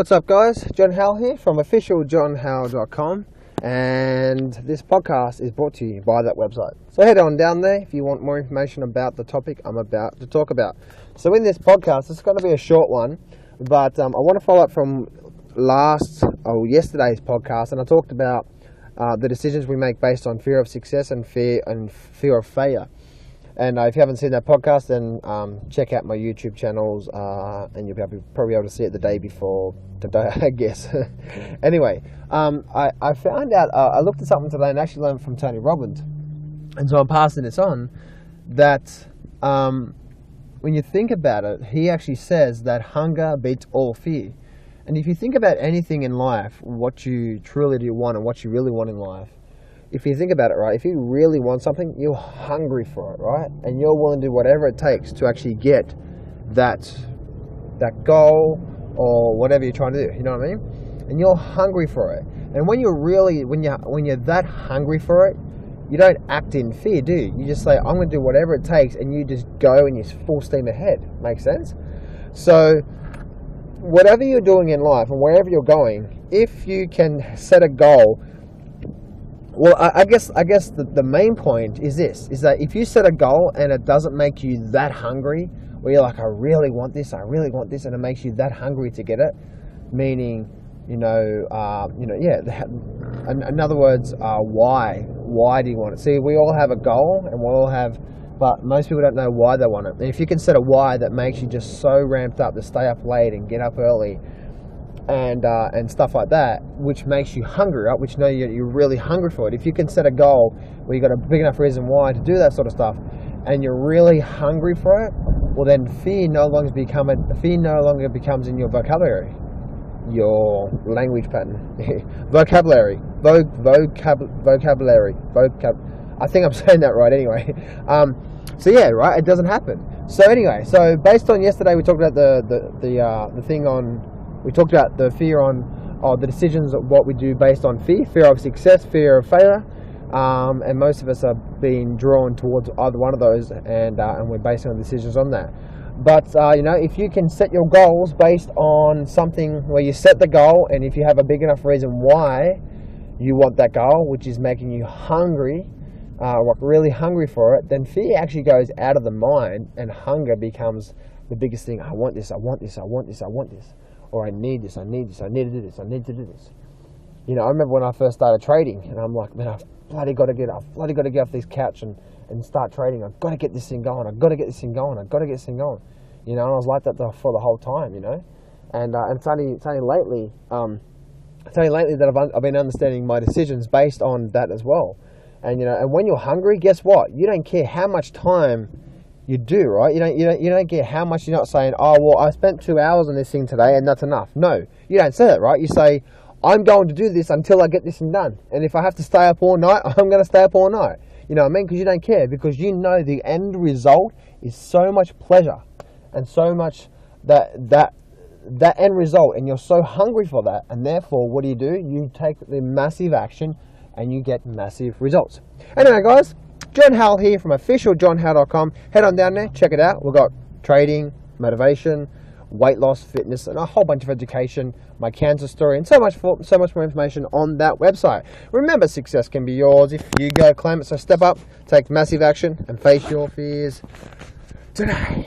What's up, guys? John Howell here from officialjohnhowell.com, and this podcast is brought to you by that website. So head on down there if you want more information about the topic I'm about to talk about. So in this podcast, it's going to be a short one, but I want to follow up from yesterday's podcast, and I talked about the decisions we make based on fear of success and fear of failure. And if you haven't seen that podcast, then check out my YouTube channels, and you'll probably be able to see it the day before today, I guess. Anyway, I found out, I looked at something today and actually learned from Tony Robbins. And so I'm passing this on, that when you think about it, he actually says that hunger beats all fear. And if you think about anything in life, what you truly do want and what you really want in life, if you think about it, right, if you really want something, you're hungry for it, right? And you're willing to do whatever it takes to actually get that goal or whatever you're trying to do, you know what I mean? And you're hungry for it. And when you're that hungry for it, you don't act in fear, do you? You just say, I'm going to do whatever it takes, and you just go and you're full steam ahead. Make sense? So whatever you're doing in life and wherever you're going, if you can set a goal. Well, I guess the main point is this, is that if you set a goal and it doesn't make you that hungry, where you're like, I really want this, and it makes you that hungry to get it, meaning, in other words, why do you want it? See, we all have a goal, but most people don't know why they want it. And if you can set a why that makes you just so ramped up to stay up late and get up early, and stuff like that, which makes you hungry, right? Which you're really hungry for it. If you can set a goal where you've got a big enough reason why to do that sort of stuff, and you're really hungry for it, well then fear no longer becomes in your vocabulary, your language pattern, vocabulary. I think I'm saying that right anyway. So yeah, right. It doesn't happen. So anyway, so based on yesterday, we talked about the thing on. We talked about the fear on the decisions of what we do based on fear of success, fear of failure, and most of us are being drawn towards either one of those, and we're basing our decisions on that. But if you can set your goals based on something where you set the goal, and if you have a big enough reason why you want that goal, which is making you hungry, really hungry for it, then fear actually goes out of the mind, and hunger becomes the biggest thing. I want this, I want this, I want this, I want this. Or I need this, I need to do this, I need to do this. I remember when I first started trading, and I'm like, man, I've bloody got to get off this couch and start trading. I've got to get this thing going. And I was like that for the whole time, And it's only lately that I've been understanding my decisions based on that as well. And and when you're hungry, guess what? You don't care how much time you do, right? You don't get how much. You're not saying, oh, well, I spent 2 hours on this thing today and that's enough. No, you don't say that, right? You say, I'm going to do this until I get this thing done. And if I have to stay up all night, I'm going to stay up all night. You know what I mean? Because you don't care, because you know the end result is so much pleasure and so much that end result, and you're so hungry for that. And therefore, what do? You take the massive action and you get massive results. Anyway, guys, John Howell here from officialjohnhowell.com. Head on down there, check it out. We've got trading, motivation, weight loss, fitness, and a whole bunch of education, my cancer story, and so much more information on that website. Remember, success can be yours if you go claim it. So step up, take massive action, and face your fears today.